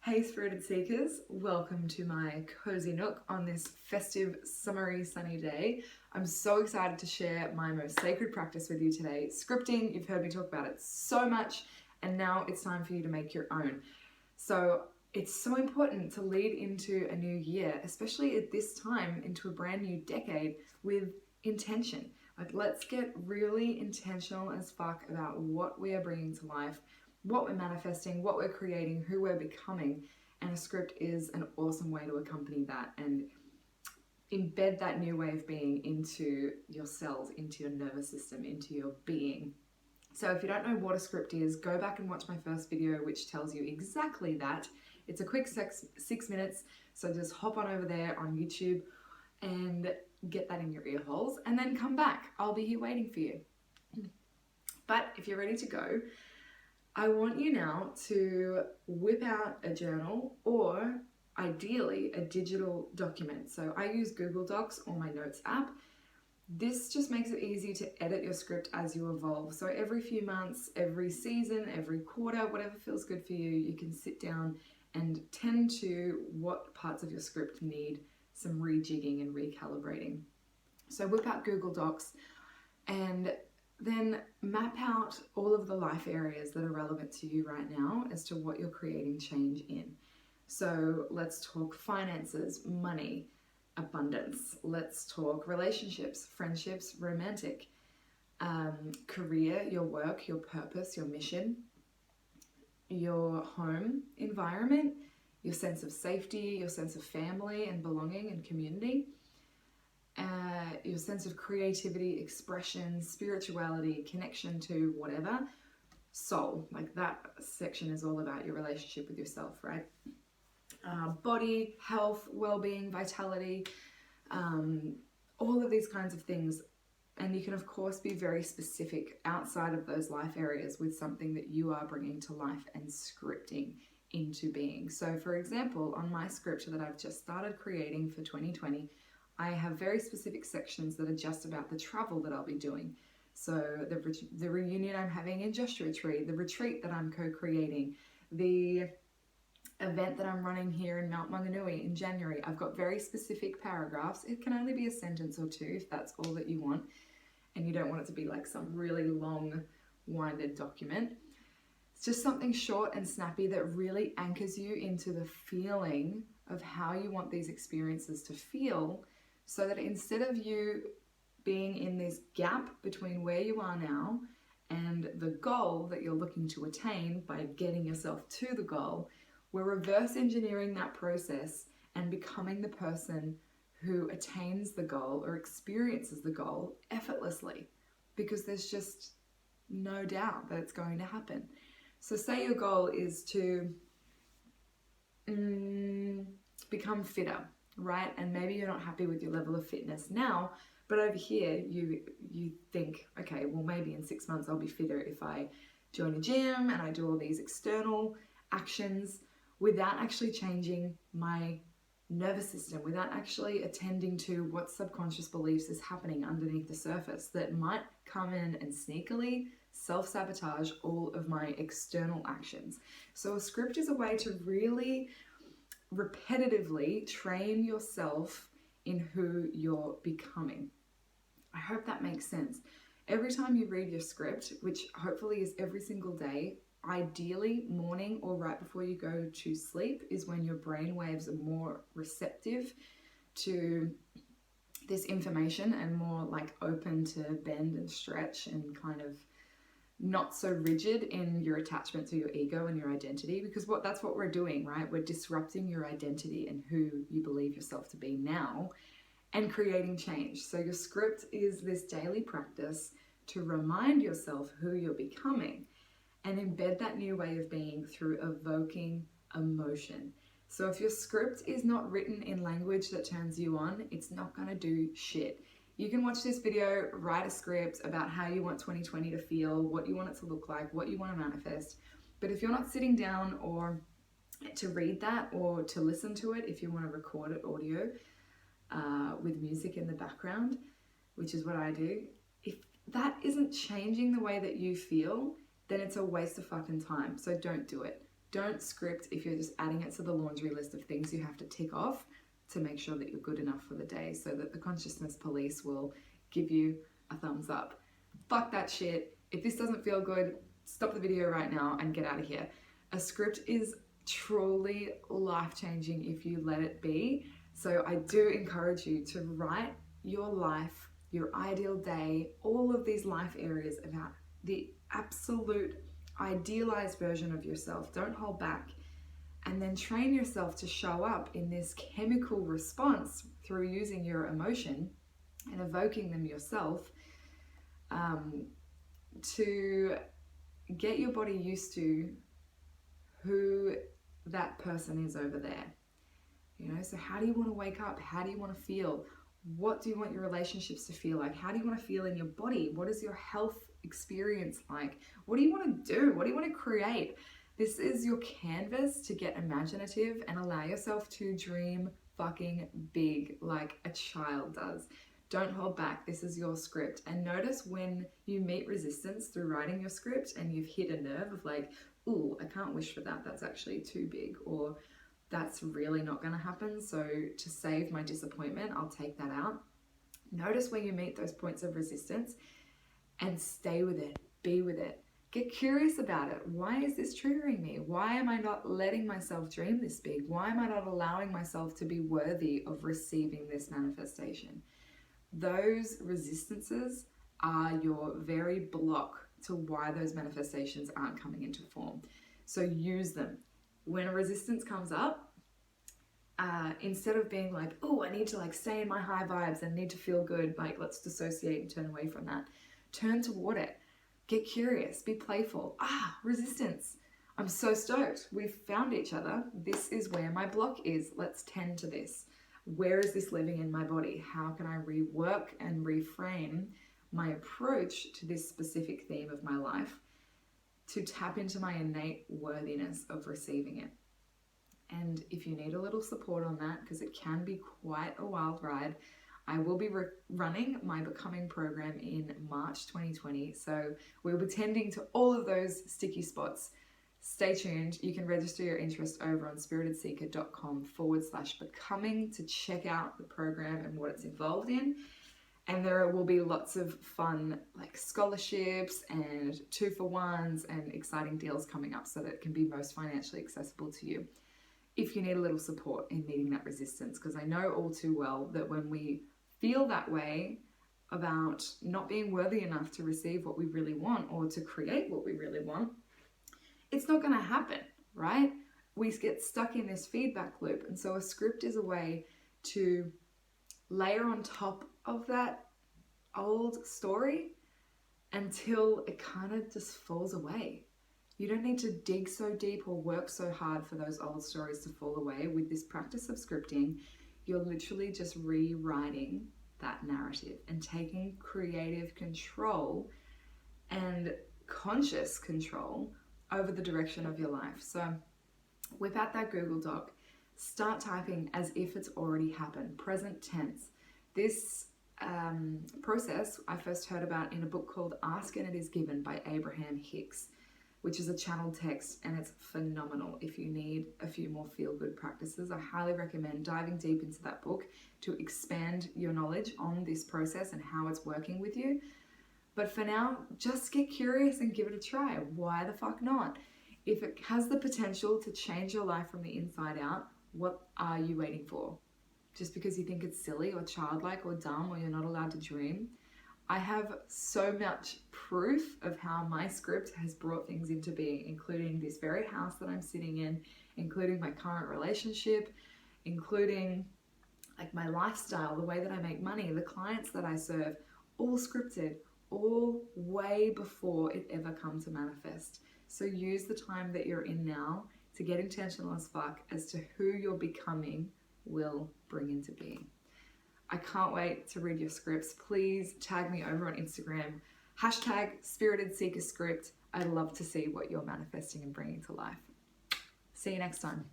Hey Spirited Seekers, welcome to my cozy nook on this festive, summery, sunny day. I'm so excited to share my most sacred practice with you today. Scripting, you've heard me talk about it so much, and now it's time for you to make your own. So it's so important to lead into a new year, especially at this time into a brand new decade, with intention. Like, let's get really intentional as fuck about what we are bringing to life, what we're manifesting, what we're creating, who we're becoming. And a script is an awesome way to accompany that and embed that new way of being into your cells, into your nervous system, into your being. So if you don't know what a script is, go back and watch my first video, which tells you exactly that. It's a quick 6 minutes, so just hop on over there on YouTube and get that in your ear holes, and then come back. I'll be here waiting for you. But if you're ready to go, I want you now to whip out a journal or ideally a digital document. So I use Google Docs or my Notes app. This just makes it easy to edit your script as you evolve. So every few months, every season, every quarter, whatever feels good for you, you can sit down and tend to what parts of your script need some rejigging and recalibrating. So whip out Google Docs and then map out all of the life areas that are relevant to you right now as to what you're creating change in. So let's talk finances, money, abundance. Let's talk relationships, friendships, romantic, career, your work, your purpose, your mission, your home environment, your sense of safety, your sense of family and belonging and community, your sense of creativity, expression, spirituality, connection to whatever, soul. Like, that section is all about your relationship with yourself, right? Body, health, well-being, vitality, all of these kinds of things. And you can of course be very specific outside of those life areas with something that you are bringing to life and scripting into being. So for example, on my script that I've just started creating for 2020, I have very specific sections that are just about the travel that I'll be doing. So the reunion I'm having in Joshua Tree, the retreat that I'm co-creating, the event that I'm running here in Mount Maunganui in January. I've got very specific paragraphs. It can only be a sentence or two if that's all that you want, and you don't want it to be like some really long winded document. It's just something short and snappy that really anchors you into the feeling of how you want these experiences to feel, so that instead of you being in this gap between where you are now and the goal that you're looking to attain by getting yourself to the goal, we're reverse engineering that process and becoming the person who attains the goal or experiences the goal effortlessly, because there's just no doubt that it's going to happen. So say your goal is to become fitter, right? And maybe you're not happy with your level of fitness now, but over here you think, okay, well maybe in 6 months I'll be fitter if I join a gym and I do all these external actions without actually changing my nervous system, without actually attending to what subconscious beliefs is happening underneath the surface that might come in and sneakily self-sabotage all of my external actions. So a script is a way to really repetitively train yourself in who you're becoming. I hope that makes sense. Every time you read your script, which hopefully is every single day, ideally morning or right before you go to sleep, is when your brain waves are more receptive to this information and more like open to bend and stretch and kind of not so rigid in your attachment to your ego and your identity, because that's what we're doing, right? We're disrupting your identity and who you believe yourself to be now and creating change. So your script is this daily practice to remind yourself who you're becoming and embed that new way of being through evoking emotion. So if your script is not written in language that turns you on, it's not gonna do shit. You can watch this video, write a script about how you want 2020 to feel, what you want it to look like, what you want to manifest. But if you're not sitting down or to read that or to listen to it, if you want to record it audio with music in the background, which is what I do, if that isn't changing the way that you feel, then it's a waste of fucking time. So don't do it. Don't script if you're just adding it to the laundry list of things you have to tick off to make sure that you're good enough for the day, so that the consciousness police will give you a thumbs up. Fuck that shit. If this doesn't feel good, stop the video right now and get out of here. A script is truly life-changing if you let it be. So I do encourage you to write your life, your ideal day, all of these life areas about the absolute idealized version of yourself. Don't hold back. And then train yourself to show up in this chemical response through using your emotion and evoking them yourself, to get your body used to who that person is over there. You know, so how do you want to wake up? How do you want to feel? What do you want your relationships to feel like? How do you want to feel in your body? What is your health experience like? What do you want to do? What do you want to create? This is your canvas to get imaginative and allow yourself to dream fucking big like a child does. Don't hold back. This is your script. And notice when you meet resistance through writing your script and you've hit a nerve of like, ooh, I can't wish for that. That's actually too big. Or that's really not going to happen. So to save my disappointment, I'll take that out. Notice when you meet those points of resistance and stay with it. Be with it. Get curious about it. Why is this triggering me? Why am I not letting myself dream this big? Why am I not allowing myself to be worthy of receiving this manifestation? Those resistances are your very block to why those manifestations aren't coming into form. So use them. When a resistance comes up, instead of being like, oh, I need to like stay in my high vibes and need to feel good, like let's dissociate and turn away from that. Turn toward it. Get curious, be playful. Resistance. I'm so stoked. We've found each other. This is where my block is. Let's tend to this. Where is this living in my body? How can I rework and reframe my approach to this specific theme of my life to tap into my innate worthiness of receiving it? And if you need a little support on that, because it can be quite a wild ride, I will be running my Becoming program in March 2020. So we'll be tending to all of those sticky spots. Stay tuned. You can register your interest over on spiritedseeker.com/becoming to check out the program and what it's involved in. And there will be lots of fun like scholarships and 2-for-1s and exciting deals coming up so that it can be most financially accessible to you if you need a little support in meeting that resistance. Because I know all too well that when we feel that way about not being worthy enough to receive what we really want or to create what we really want, it's not going to happen, right? We get stuck in this feedback loop. And so a script is a way to layer on top of that old story until it kind of just falls away. You don't need to dig so deep or work so hard for those old stories to fall away. With this practice of scripting, you're literally just rewriting that narrative and taking creative control and conscious control over the direction of your life. So whip out that Google Doc, start typing as if it's already happened, present tense. This process I first heard about in a book called Ask and It Is Given by Abraham Hicks, which is a channeled text, and it's phenomenal. If you need a few more feel-good practices, I highly recommend diving deep into that book to expand your knowledge on this process and how it's working with you. But for now, just get curious and give it a try. Why the fuck not? If it has the potential to change your life from the inside out, what are you waiting for? Just because you think it's silly or childlike or dumb or you're not allowed to dream? I have so much proof of how my script has brought things into being, including this very house that I'm sitting in, including my current relationship, including like my lifestyle, the way that I make money, the clients that I serve, all scripted, all way before it ever come to manifest. So use the time that you're in now to get intentional as fuck as to who you're becoming will bring into being. I can't wait to read your scripts. Please tag me over on Instagram, #SpiritedSeekerScript. I'd love to see what you're manifesting and bringing to life. See you next time.